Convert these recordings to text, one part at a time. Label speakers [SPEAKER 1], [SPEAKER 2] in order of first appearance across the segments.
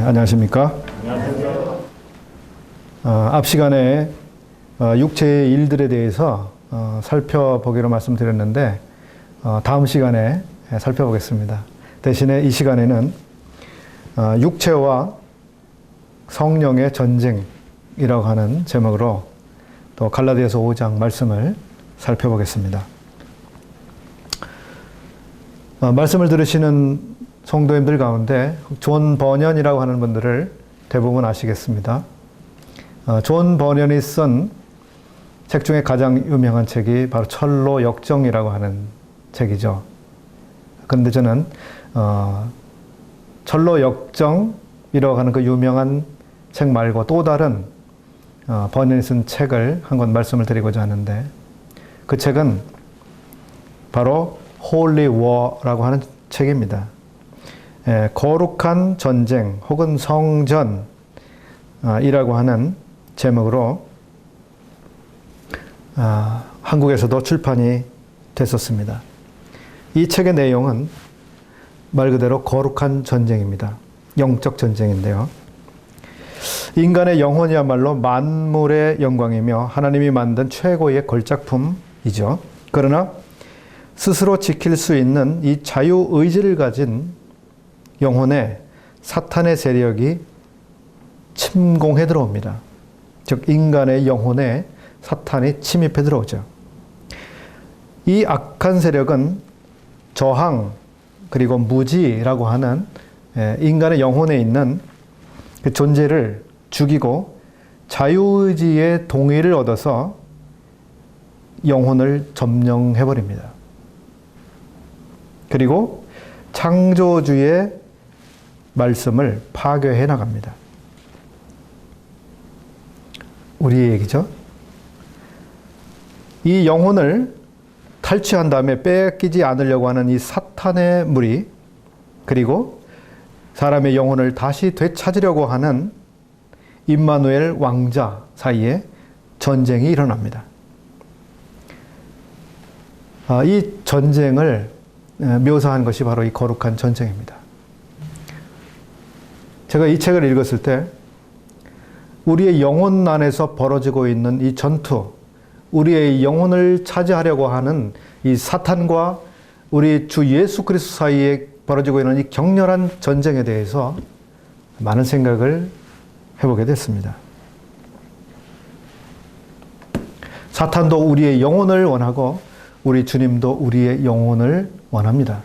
[SPEAKER 1] 안녕하십니까?
[SPEAKER 2] 안녕하세요.
[SPEAKER 1] 앞 시간에 육체의 일들에 대해서 살펴보기로 말씀드렸는데 다음 시간에 살펴보겠습니다. 대신에 이 시간에는 육체와 성령의 전쟁이라고 하는 제목으로 또 갈라디아서 5장 말씀을 살펴보겠습니다. 말씀을 들으시는 성도님들 가운데 존 버년이라고 하는 분들을 대부분 아시겠습니다. 존 버년이 쓴 책 중에 가장 유명한 책이 바로 철로 역정이라고 하는 책이죠. 그런데 저는 철로 역정이라고 하는 그 유명한 책 말고 또 다른 버년이 쓴 책을 한 권 말씀을 드리고자 하는데, 그 책은 바로 Holy War라고 하는 책입니다. 거룩한 전쟁 혹은 성전이라고 하는 제목으로 한국에서도 출판이 됐었습니다. 이 책의 내용은 말 그대로 거룩한 전쟁입니다. 영적 전쟁인데요. 인간의 영혼이야말로 만물의 영광이며 하나님이 만든 최고의 걸작품이죠. 그러나 스스로 지킬 수 있는 이 자유의지를 가진 영혼에 사탄의 세력이 침공해 들어옵니다. 즉 인간의 영혼에 사탄이 침입해 들어오죠. 이 악한 세력은 저항 그리고 무지라고 하는 인간의 영혼에 있는 그 존재를 죽이고 자유의지의 동의를 얻어서 영혼을 점령해 버립니다. 그리고 창조주의 말씀을 파괴해 나갑니다. 우리의 얘기죠. 이 영혼을 탈취한 다음에 뺏기지 않으려고 하는 이 사탄의 무리, 그리고 사람의 영혼을 다시 되찾으려고 하는 임마누엘 왕자 사이에 전쟁이 일어납니다. 이 전쟁을 묘사한 것이 바로 이 거룩한 전쟁입니다. 제가 이 책을 읽었을 때 우리의 영혼 안에서 벌어지고 있는 이 전투, 우리의 영혼을 차지하려고 하는 이 사탄과 우리 주 예수 그리스도 사이에 벌어지고 있는 이 격렬한 전쟁에 대해서 많은 생각을 해보게 됐습니다. 사탄도 우리의 영혼을 원하고 우리 주님도 우리의 영혼을 원합니다.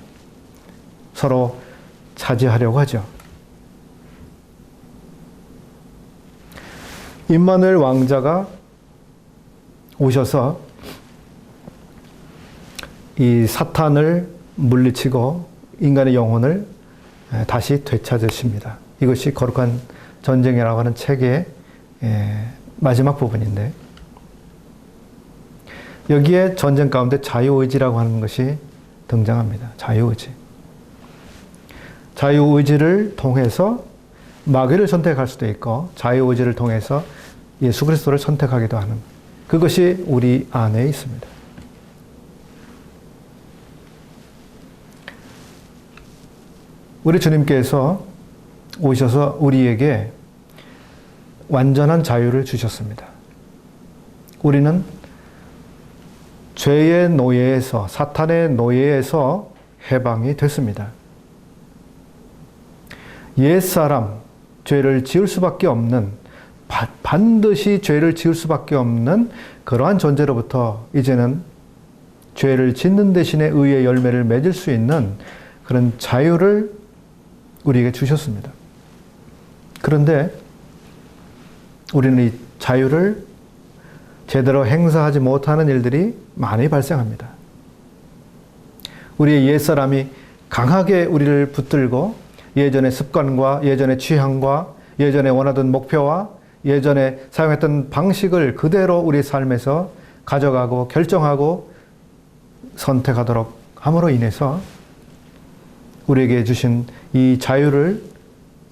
[SPEAKER 1] 서로 차지하려고 하죠. 임마누엘 왕자가 오셔서 이 사탄을 물리치고 인간의 영혼을 다시 되찾으십니다. 이것이 거룩한 전쟁이라고 하는 책의 마지막 부분인데, 여기에 전쟁 가운데 자유의지라고 하는 것이 등장합니다. 자유의지. 자유의지를 통해서 마귀를 선택할 수도 있고 자유의지를 통해서 예수 그리스도를 선택하기도 하는, 그것이 우리 안에 있습니다. 우리 주님께서 오셔서 우리에게 완전한 자유를 주셨습니다. 우리는 죄의 노예에서, 사탄의 노예에서 해방이 됐습니다. 옛사람, 죄를 지을 수밖에 없는, 반드시 죄를 지을 수밖에 없는 그러한 존재로부터 이제는 죄를 짓는 대신에 의의 열매를 맺을 수 있는 그런 자유를 우리에게 주셨습니다. 그런데 우리는 이 자유를 제대로 행사하지 못하는 일들이 많이 발생합니다. 우리의 옛사람이 강하게 우리를 붙들고 예전의 습관과 예전의 취향과 예전에 원하던 목표와 예전에 사용했던 방식을 그대로 우리 삶에서 가져가고 결정하고 선택하도록 함으로 인해서 우리에게 주신 이 자유를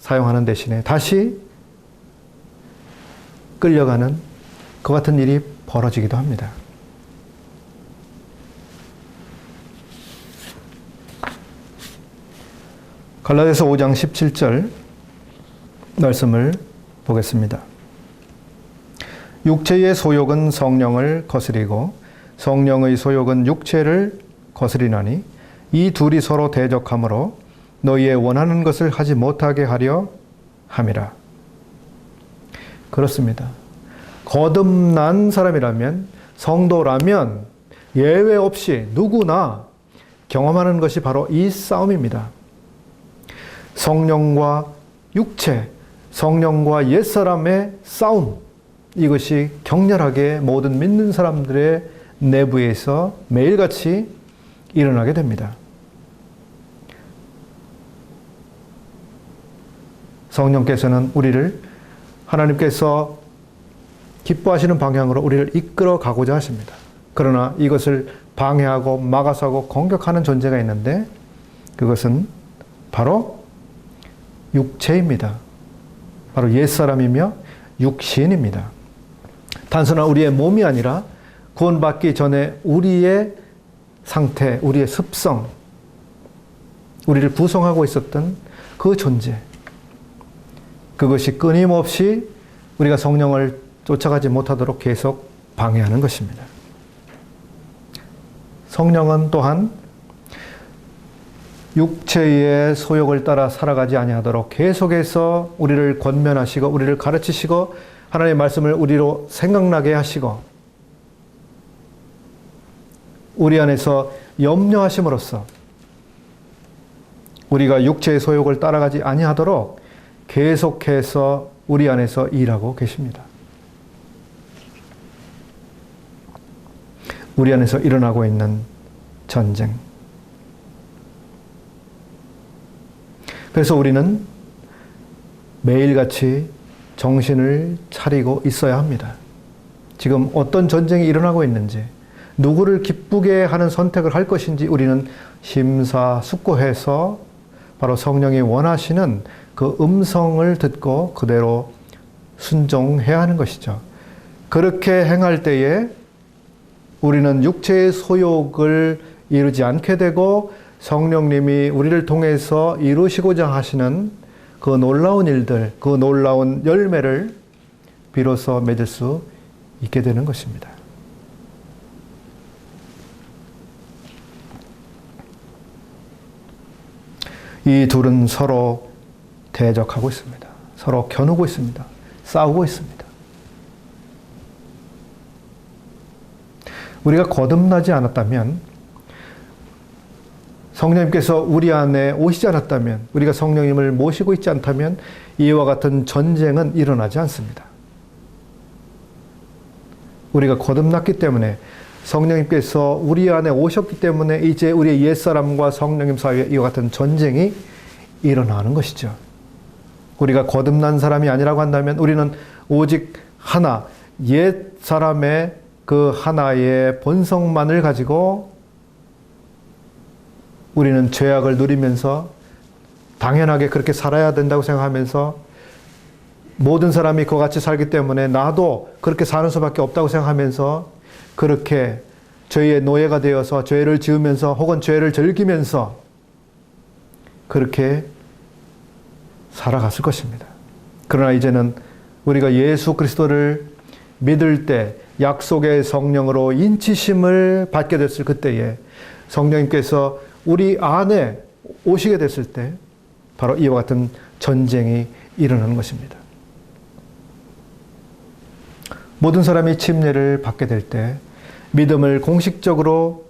[SPEAKER 1] 사용하는 대신에 다시 끌려가는 그 같은 일이 벌어지기도 합니다. 갈라디아서 5장 17절 말씀을 보겠습니다. 육체의 소욕은 성령을 거스리고 성령의 소욕은 육체를 거스리나니 이 둘이 서로 대적하므로 너희의 원하는 것을 하지 못하게 하려 함이라. 그렇습니다. 거듭난 사람이라면, 성도라면 예외 없이 누구나 경험하는 것이 바로 이 싸움입니다. 성령과 육체, 성령과 옛사람의 싸움, 이것이 격렬하게 모든 믿는 사람들의 내부에서 매일같이 일어나게 됩니다. 성령께서는 우리를, 하나님께서 기뻐하시는 방향으로 우리를 이끌어 가고자 하십니다. 그러나 이것을 방해하고 막아서고 공격하는 존재가 있는데, 그것은 바로 육체입니다. 바로 옛사람이며 육신입니다. 단순한 우리의 몸이 아니라 구원받기 전에 우리의 상태, 우리의 습성, 우리를 구성하고 있었던 그 존재, 그것이 끊임없이 우리가 성령을 쫓아가지 못하도록 계속 방해하는 것입니다. 성령은 또한 육체의 소욕을 따라 살아가지 아니하도록 계속해서 우리를 권면하시고 우리를 가르치시고 하나님의 말씀을 우리로 생각나게 하시고 우리 안에서 염려하심으로써 우리가 육체의 소욕을 따라가지 아니하도록 계속해서 우리 안에서 일하고 계십니다. 우리 안에서 일어나고 있는 전쟁. 그래서 우리는 매일같이 정신을 차리고 있어야 합니다. 지금 어떤 전쟁이 일어나고 있는지, 누구를 기쁘게 하는 선택을 할 것인지 우리는 심사숙고해서 바로 성령이 원하시는 그 음성을 듣고 그대로 순종해야 하는 것이죠. 그렇게 행할 때에 우리는 육체의 소욕을 이루지 않게 되고 성령님이 우리를 통해서 이루시고자 하시는 그 놀라운 일들, 그 놀라운 열매를 비로소 맺을 수 있게 되는 것입니다. 이 둘은 서로 대적하고 있습니다. 서로 겨누고 있습니다. 싸우고 있습니다. 우리가 거듭나지 않았다면, 성령님께서 우리 안에 오시지 않았다면, 우리가 성령님을 모시고 있지 않다면 이와 같은 전쟁은 일어나지 않습니다. 우리가 거듭났기 때문에, 성령님께서 우리 안에 오셨기 때문에 이제 우리의 옛사람과 성령님 사이에 이와 같은 전쟁이 일어나는 것이죠. 우리가 거듭난 사람이 아니라고 한다면 우리는 오직 하나, 옛사람의 그 하나의 본성만을 가지고 우리는 죄악을 누리면서 당연하게 그렇게 살아야 된다고 생각하면서 모든 사람이 그와 같이 살기 때문에 나도 그렇게 사는 수밖에 없다고 생각하면서 그렇게 죄의 노예가 되어서 죄를 지으면서 혹은 죄를 즐기면서 그렇게 살아갔을 것입니다. 그러나 이제는 우리가 예수 그리스도를 믿을 때 약속의 성령으로 인치심을 받게 됐을 그때에 성령님께서 우리 안에 오시게 됐을 때 바로 이와 같은 전쟁이 일어나는 것입니다. 모든 사람이 침례를 받게 될 때, 믿음을 공식적으로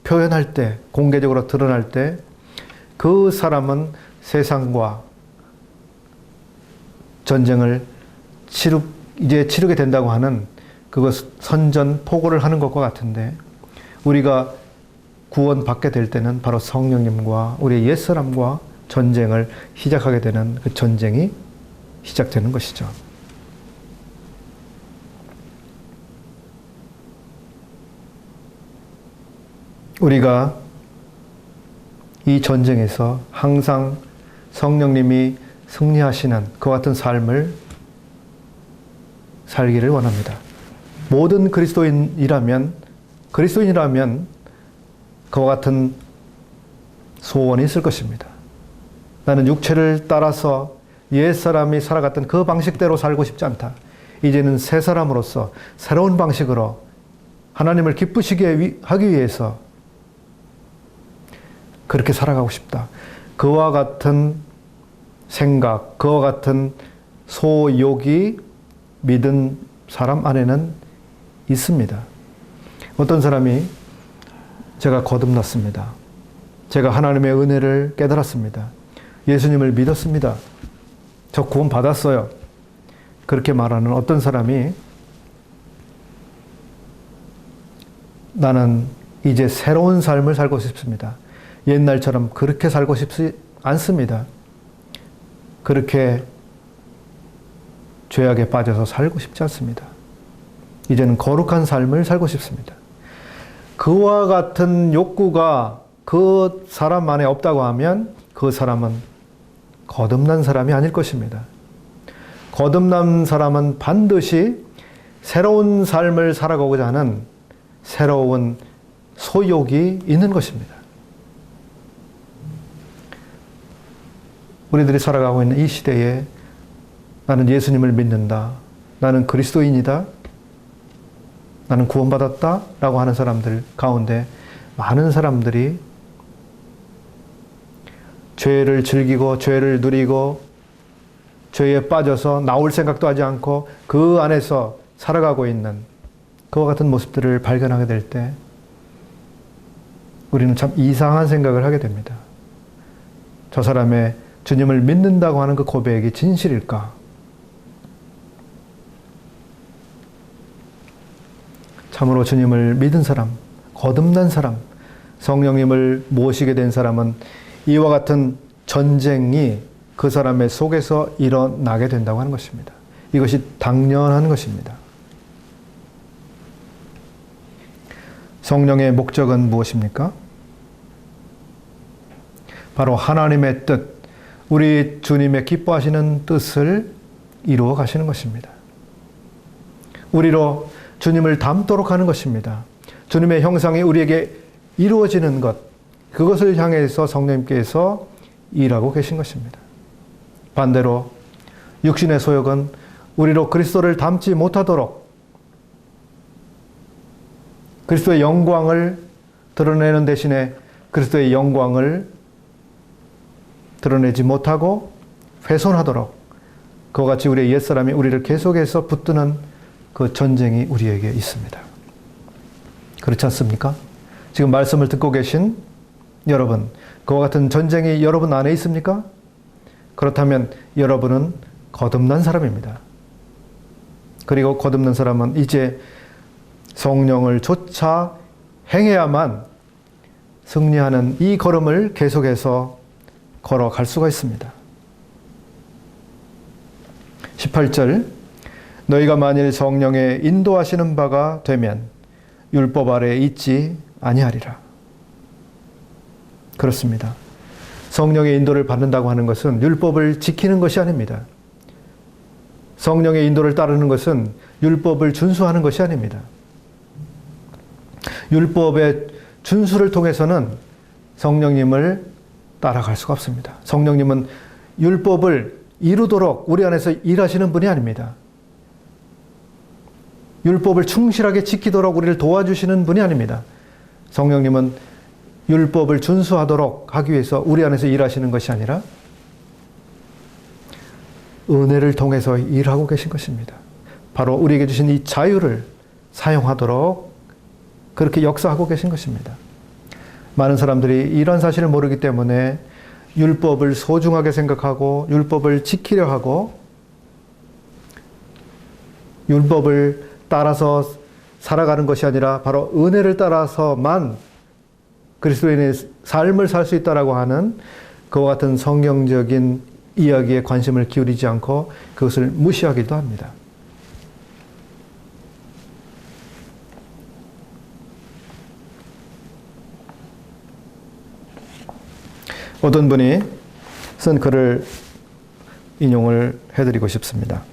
[SPEAKER 1] 표현할 때, 공개적으로 드러날 때, 그 사람은 세상과 전쟁을 이제 치르게 된다고 하는 그것 선전포고를 하는 것과 같은데, 우리가 구원받게 될 때는 바로 성령님과 우리의 옛사람과 전쟁을 시작하게 되는 그 전쟁이 시작되는 것이죠. 우리가 이 전쟁에서 항상 성령님이 승리하시는 그와 같은 삶을 살기를 원합니다. 모든 그리스도인이라면 그와 같은 소원이 있을 것입니다. 나는 육체를 따라서 옛사람이 살아갔던 그 방식대로 살고 싶지 않다. 이제는 새 사람으로서 새로운 방식으로 하나님을 기쁘시게 하기 위해서 그렇게 살아가고 싶다. 그와 같은 생각, 그와 같은 소욕이 믿은 사람 안에는 있습니다. 어떤 사람이 제가 거듭났습니다. 제가 하나님의 은혜를 깨달았습니다. 예수님을 믿었습니다. 저 구원 받았어요. 그렇게 말하는 어떤 사람이 나는 이제 새로운 삶을 살고 싶습니다. 옛날처럼 그렇게 살고 싶지 않습니다. 그렇게 죄악에 빠져서 살고 싶지 않습니다. 이제는 거룩한 삶을 살고 싶습니다. 그와 같은 욕구가 그 사람 안에 없다고 하면 그 사람은 거듭난 사람이 아닐 것입니다. 거듭난 사람은 반드시 새로운 삶을 살아가고자 하는 새로운 소욕이 있는 것입니다. 우리들이 살아가고 있는 이 시대에 나는 예수님을 믿는다. 나는 그리스도인이다. 나는 구원받았다. 라고 하는 사람들 가운데 많은 사람들이 죄를 즐기고 죄를 누리고 죄에 빠져서 나올 생각도 하지 않고 그 안에서 살아가고 있는 그와 같은 모습들을 발견하게 될 때 우리는 참 이상한 생각을 하게 됩니다. 저 사람의 주님을 믿는다고 하는 그 고백이 진실일까? 참으로 주님을 믿은 사람, 거듭난 사람, 성령님을 모시게 된 사람은 이와 같은 전쟁이 그 사람의 속에서 일어나게 된다고 하는 것입니다. 이것이 당연한 것입니다. 성령의 목적은 무엇입니까? 바로 하나님의 뜻, 우리 주님의 기뻐하시는 뜻을 이루어 가시는 것입니다. 우리로 주님을 닮도록 하는 것입니다. 주님의 형상이 우리에게 이루어지는 것, 그것을 향해서 성령님께서 일하고 계신 것입니다. 반대로 육신의 소욕은 우리로 그리스도를 닮지 못하도록 그리스도의 영광을 드러내는 대신에 그리스도의 영광을 드러내지 못하고 훼손하도록 그와 같이 우리의 옛사람이 우리를 계속해서 붙드는 그 전쟁이 우리에게 있습니다. 그렇지 않습니까? 지금 말씀을 듣고 계신 여러분, 그와 같은 전쟁이 여러분 안에 있습니까? 그렇다면 여러분은 거듭난 사람입니다. 그리고 거듭난 사람은 이제 성령을 쫓아 행해야만 승리하는 이 걸음을 계속해서 걸어갈 수가 있습니다. 18절, 너희가 만일 성령의 인도하시는 바가 되면 율법 아래에 있지 아니하리라. 그렇습니다. 성령의 인도를 받는다고 하는 것은 율법을 지키는 것이 아닙니다. 성령의 인도를 따르는 것은 율법을 준수하는 것이 아닙니다. 율법의 준수를 통해서는 성령님을 따라갈 수가 없습니다. 성령님은 율법을 이루도록 우리 안에서 일하시는 분이 아닙니다. 율법을 충실하게 지키도록 우리를 도와주시는 분이 아닙니다. 성령님은 율법을 준수하도록 하기 위해서 우리 안에서 일하시는 것이 아니라 은혜를 통해서 일하고 계신 것입니다. 바로 우리에게 주신 이 자유를 사용하도록 그렇게 역사하고 계신 것입니다. 많은 사람들이 이런 사실을 모르기 때문에 율법을 소중하게 생각하고 율법을 지키려 하고 율법을 따라서 살아가는 것이 아니라 바로 은혜를 따라서만 그리스도인의 삶을 살 수 있다라고 하는 그와 같은 성경적인 이야기에 관심을 기울이지 않고 그것을 무시하기도 합니다. 어떤 분이 쓴 글을 인용을 해드리고 싶습니다.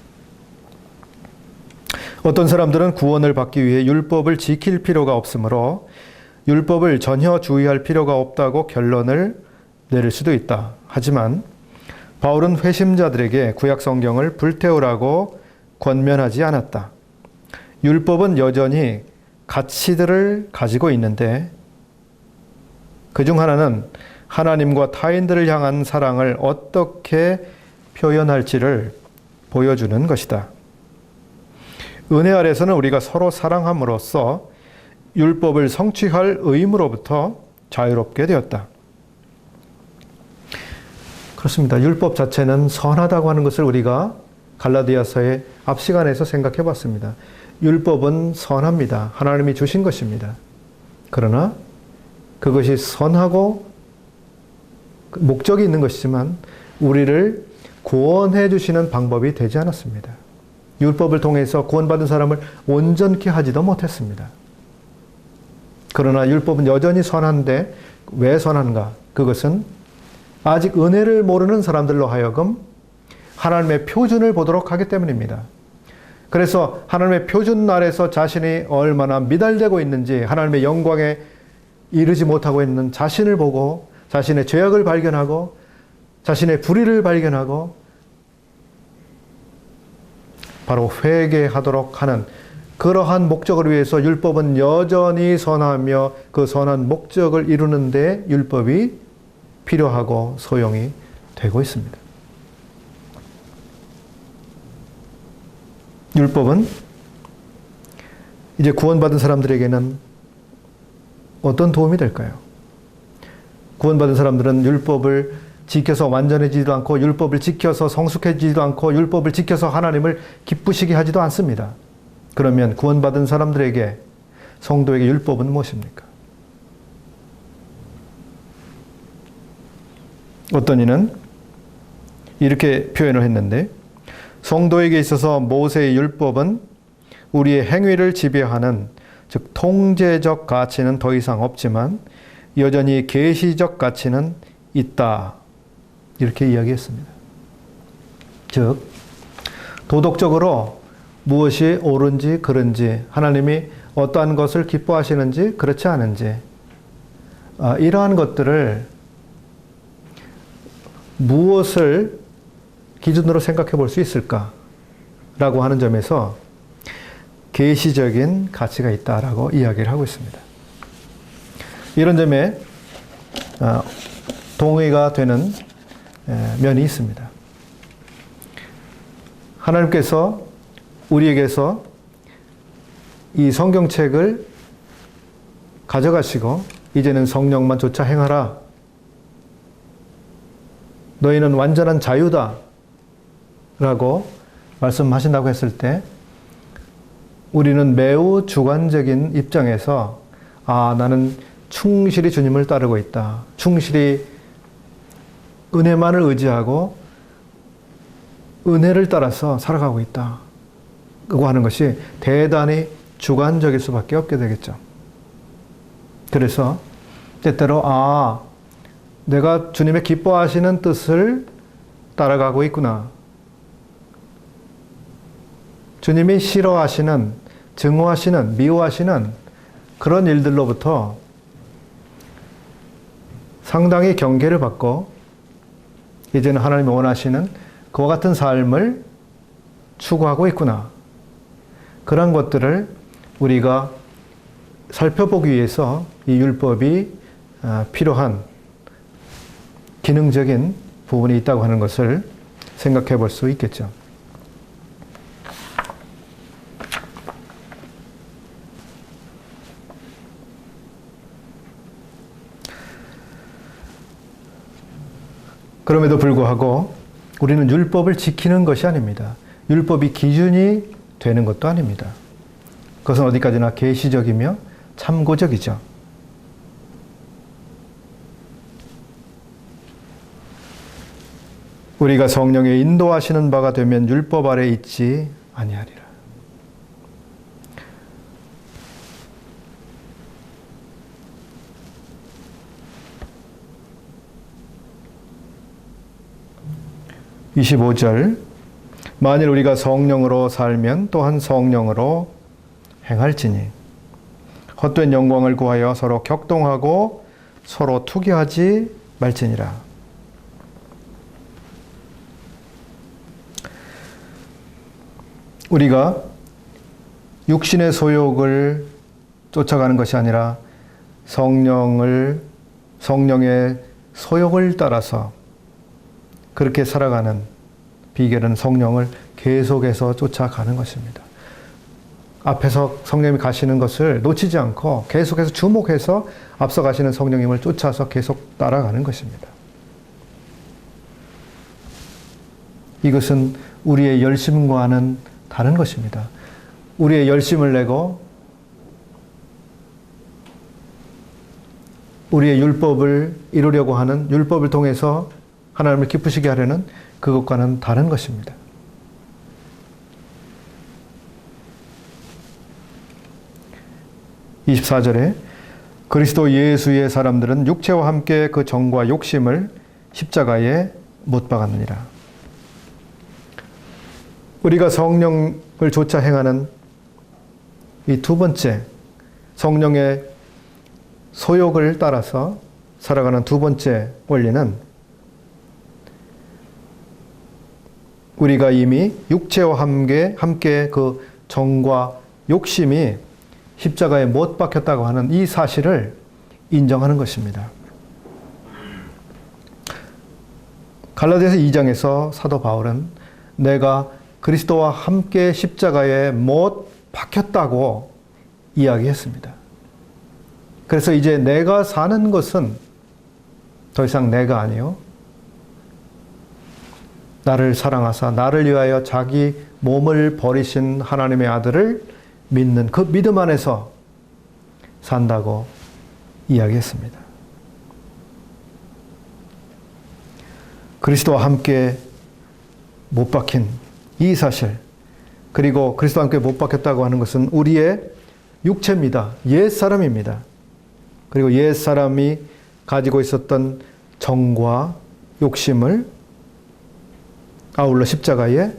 [SPEAKER 1] 어떤 사람들은 구원을 받기 위해 율법을 지킬 필요가 없으므로 율법을 전혀 주의할 필요가 없다고 결론을 내릴 수도 있다. 하지만 바울은 회심자들에게 구약 성경을 불태우라고 권면하지 않았다. 율법은 여전히 가치들을 가지고 있는데 그중 하나는 하나님과 타인들을 향한 사랑을 어떻게 표현할지를 보여주는 것이다. 은혜 아래서는 우리가 서로 사랑함으로써 율법을 성취할 의무로부터 자유롭게 되었다. 그렇습니다. 율법 자체는 선하다고 하는 것을 우리가 갈라디아서의 앞 시간에서 생각해 봤습니다. 율법은 선합니다. 하나님이 주신 것입니다. 그러나 그것이 선하고 목적이 있는 것이지만 우리를 구원해 주시는 방법이 되지 않았습니다. 율법을 통해서 구원받은 사람을 온전케 하지도 못했습니다. 그러나 율법은 여전히 선한데 왜 선한가? 그것은 아직 은혜를 모르는 사람들로 하여금 하나님의 표준을 보도록 하기 때문입니다. 그래서 하나님의 표준 아래서 자신이 얼마나 미달되고 있는지 하나님의 영광에 이르지 못하고 있는 자신을 보고 자신의 죄악을 발견하고 자신의 불의를 발견하고 바로 회개하도록 하는 그러한 목적을 위해서 율법은 여전히 선하며 그 선한 목적을 이루는 데 율법이 필요하고 소용이 되고 있습니다. 율법은 이제 구원받은 사람들에게는 어떤 도움이 될까요? 구원받은 사람들은 율법을 지켜서 완전해지지도 않고 율법을 지켜서 성숙해지지도 않고 율법을 지켜서 하나님을 기쁘시게 하지도 않습니다. 그러면 구원받은 사람들에게 성도에게 율법은 무엇입니까? 어떤 이는 이렇게 표현을 했는데 성도에게 있어서 모세의 율법은 우리의 행위를 지배하는 즉 통제적 가치는 더 이상 없지만 여전히 계시적 가치는 있다. 이렇게 이야기했습니다. 즉 도덕적으로 무엇이 옳은지 그른지 하나님이 어떠한 것을 기뻐하시는지 그렇지 않은지 이러한 것들을 무엇을 기준으로 생각해 볼 수 있을까라고 하는 점에서 계시적인 가치가 있다라고 이야기를 하고 있습니다. 이런 점에 동의가 되는 면이 있습니다. 하나님께서 우리에게서 이 성경책을 가져가시고 이제는 성령만 좇아 행하라. 너희는 완전한 자유다. 라고 말씀하신다고 했을 때 우리는 매우 주관적인 입장에서 나는 충실히 주님을 따르고 있다. 충실히 은혜만을 의지하고 은혜를 따라서 살아가고 있다. 그거 하는 것이 대단히 주관적일 수밖에 없게 되겠죠. 그래서 때때로 내가 주님의 기뻐하시는 뜻을 따라가고 있구나. 주님이 싫어하시는, 증오하시는, 미워하시는 그런 일들로부터 상당히 경계를 받고 이제는 하나님이 원하시는 그와 같은 삶을 추구하고 있구나. 그런 것들을 우리가 살펴보기 위해서 이 율법이 필요한 기능적인 부분이 있다고 하는 것을 생각해 볼 수 있겠죠. 그럼에도 불구하고 우리는 율법을 지키는 것이 아닙니다. 율법이 기준이 되는 것도 아닙니다. 그것은 어디까지나 계시적이며 참고적이죠. 우리가 성령의 인도하시는 바가 되면 율법 아래 있지 아니하리라. (25절) 만일 우리가 성령으로 살면 또한 성령으로 행할지니 헛된 영광을 구하여 서로 격동하고 서로 투기하지 말지니라. 우리가 육신의 소욕을 쫓아가는 것이 아니라 성령의 소욕을 따라서 그렇게 살아가는 비결은 성령을 계속해서 쫓아가는 것입니다. 앞에서 성령님이 가시는 것을 놓치지 않고 계속해서 주목해서 앞서 가시는 성령님을 쫓아서 계속 따라가는 것입니다. 이것은 우리의 열심과는 다른 것입니다. 우리의 열심을 내고 우리의 율법을 이루려고 하는, 율법을 통해서 하나님을 기쁘시게 하려는 그것과는 다른 것입니다. (24절에) 그리스도 예수의 사람들은 육체와 함께 그 정과 욕심을 십자가에 못 박았느니라. 우리가 성령을 쫓아 행하는 이 두 번째, 성령의 소욕을 따라서 살아가는 두 번째 원리는 우리가 이미 육체와 함께 그 정과 욕심이 십자가에 못 박혔다고 하는 이 사실을 인정하는 것입니다. 갈라디아서 2장에서 사도 바울은 내가 그리스도와 함께 십자가에 못 박혔다고 이야기했습니다. 그래서 이제 내가 사는 것은 더 이상 내가 아니요, 나를 사랑하사 나를 위하여 자기 몸을 버리신 하나님의 아들을 믿는 그 믿음 안에서 산다고 이야기했습니다. 그리스도와 함께 못 박힌 이 사실, 그리고 그리스도와 함께 못 박혔다고 하는 것은 우리의 육체입니다. 옛사람입니다. 그리고 옛사람이 가지고 있었던 정과 욕심을 아울러 십자가에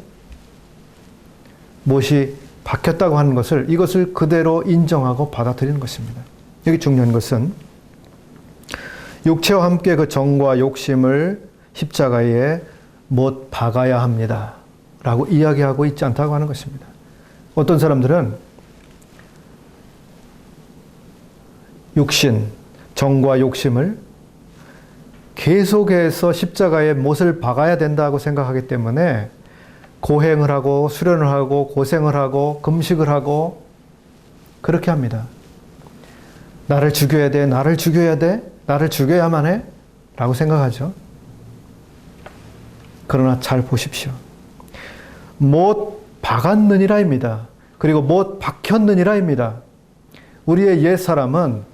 [SPEAKER 1] 못이 박혔다고 하는 것을, 이것을 그대로 인정하고 받아들이는 것입니다. 여기 중요한 것은 육체와 함께 그 정과 욕심을 십자가에 못 박아야 합니다 라고 이야기하고 있지 않다고 하는 것입니다. 어떤 사람들은 육신, 정과 욕심을 계속해서 십자가에 못을 박아야 된다고 생각하기 때문에 고행을 하고 수련을 하고 고생을 하고 금식을 하고 그렇게 합니다. 나를 죽여야 돼, 나를 죽여야 돼, 나를 죽여야만 해 라고 생각하죠. 그러나 잘 보십시오. 못 박았느니라입니다. 그리고 못 박혔느니라입니다. 우리의 옛사람은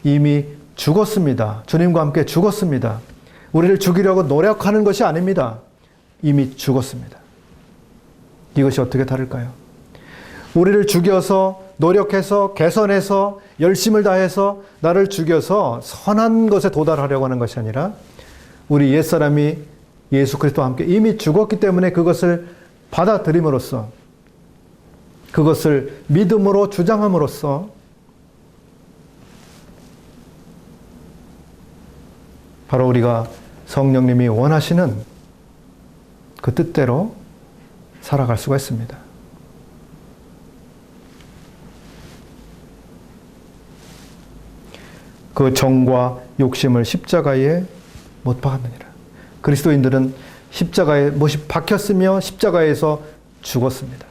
[SPEAKER 1] 이미 죽었습니다. 주님과 함께 죽었습니다. 우리를 죽이려고 노력하는 것이 아닙니다. 이미 죽었습니다. 이것이 어떻게 다를까요? 우리를 죽여서 노력해서 개선해서 열심을 다해서 나를 죽여서 선한 것에 도달하려고 하는 것이 아니라 우리 옛사람이 예수 그리스도와 함께 이미 죽었기 때문에 그것을 받아들임으로써, 그것을 믿음으로 주장함으로써 바로 우리가 성령님이 원하시는 그 뜻대로 살아갈 수가 있습니다. 그 정과 욕심을 십자가에 못 박았느니라. 그리스도인들은 십자가에 못이 박혔으며 십자가에서 죽었습니다.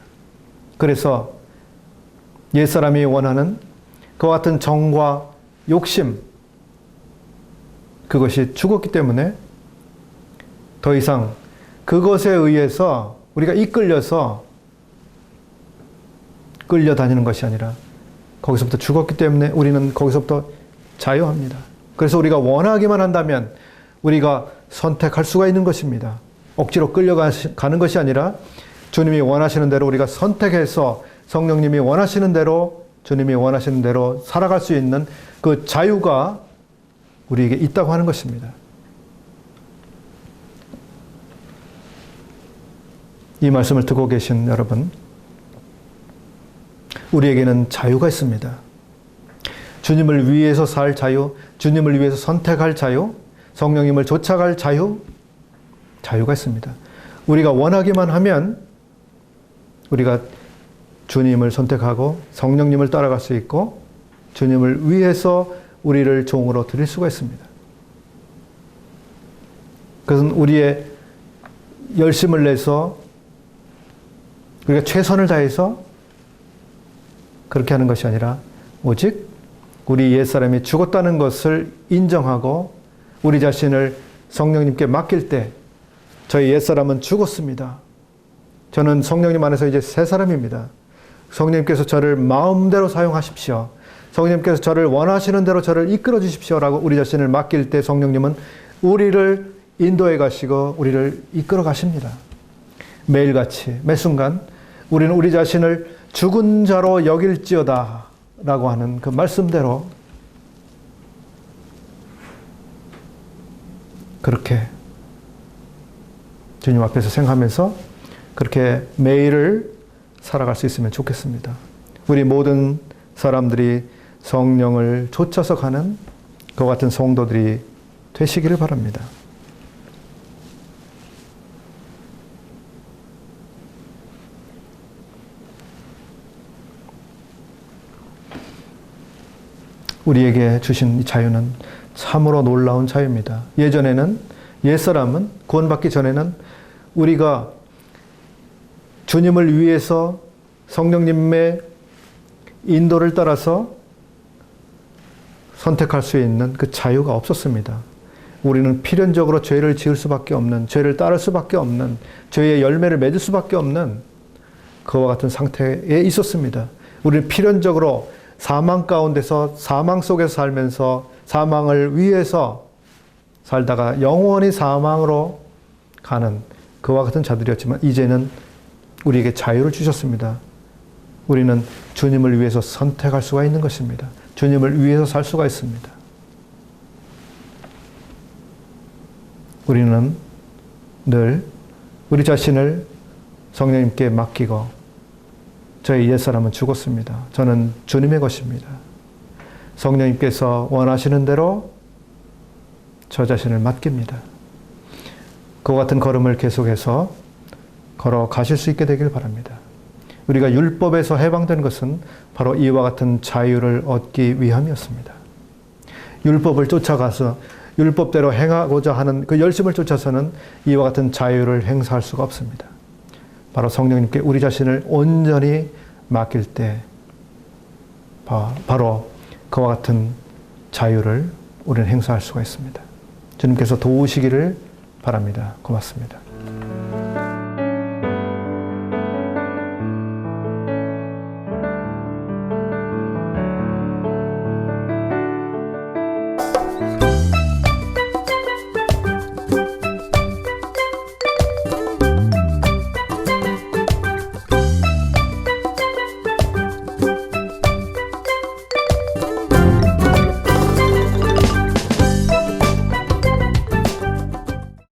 [SPEAKER 1] 그래서 옛사람이 원하는 그와 같은 정과 욕심, 그것이 죽었기 때문에 더 이상 그것에 의해서 우리가 이끌려서 끌려다니는 것이 아니라 거기서부터 죽었기 때문에 우리는 거기서부터 자유합니다. 그래서 우리가 원하기만 한다면 우리가 선택할 수가 있는 것입니다. 억지로 끌려가는 것이 아니라 주님이 원하시는 대로 우리가 선택해서 성령님이 원하시는 대로, 주님이 원하시는 대로 살아갈 수 있는 그 자유가 우리에게 있다고 하는 것입니다. 이 말씀을 듣고 계신 여러분, 우리에게는 자유가 있습니다. 주님을 위해서 살 자유, 주님을 위해서 선택할 자유, 성령님을 쫓아갈 자유가 있습니다. 우리가 원하기만 하면 우리가 주님을 선택하고 성령님을 따라갈 수 있고 주님을 위해서 우리를 종으로 드릴 수가 있습니다. 그것은 우리의 열심을 내서 우리가 최선을 다해서 그렇게 하는 것이 아니라 오직 우리 옛사람이 죽었다는 것을 인정하고 우리 자신을 성령님께 맡길 때 저희 옛사람은 죽었습니다. 저는 성령님 안에서 이제 새 사람입니다. 성령님께서 저를 마음대로 사용하십시오. 성령님께서 저를 원하시는 대로 저를 이끌어 주십시오라고 우리 자신을 맡길 때 성령님은 우리를 인도해 가시고 우리를 이끌어 가십니다. 매일같이 매 순간 우리는 우리 자신을 죽은 자로 여길지어다 라고 하는 그 말씀대로 그렇게 주님 앞에서 생각하면서 그렇게 매일을 살아갈 수 있으면 좋겠습니다. 우리 모든 사람들이 성령을 좇아서 가는 그와 같은 성도들이 되시기를 바랍니다. 우리에게 주신 이 자유는 참으로 놀라운 자유입니다. 예전에는 옛사람은 구원받기 전에는 우리가 주님을 위해서 성령님의 인도를 따라서 선택할 수 있는 그 자유가 없었습니다. 우리는 필연적으로 죄를 지을 수밖에 없는, 죄를 따를 수밖에 없는, 죄의 열매를 맺을 수밖에 없는 그와 같은 상태에 있었습니다. 우리는 필연적으로 사망 가운데서 사망 속에서 살면서 사망을 위해서 살다가 영원히 사망으로 가는 그와 같은 자들이었지만 이제는 우리에게 자유를 주셨습니다. 우리는 주님을 위해서 선택할 수가 있는 것입니다. 주님을 위해서 살 수가 있습니다. 우리는 늘 우리 자신을 성령님께 맡기고 저희 옛사람은 죽었습니다. 저는 주님의 것입니다. 성령님께서 원하시는 대로 저 자신을 맡깁니다. 그와 같은 걸음을 계속해서 걸어가실 수 있게 되길 바랍니다. 우리가 율법에서 해방된 것은 바로 이와 같은 자유를 얻기 위함이었습니다. 율법을 쫓아가서 율법대로 행하고자 하는 그 열심을 쫓아서는 이와 같은 자유를 행사할 수가 없습니다. 바로 성령님께 우리 자신을 온전히 맡길 때 바로 그와 같은 자유를 우리는 행사할 수가 있습니다. 주님께서 도우시기를 바랍니다. 고맙습니다.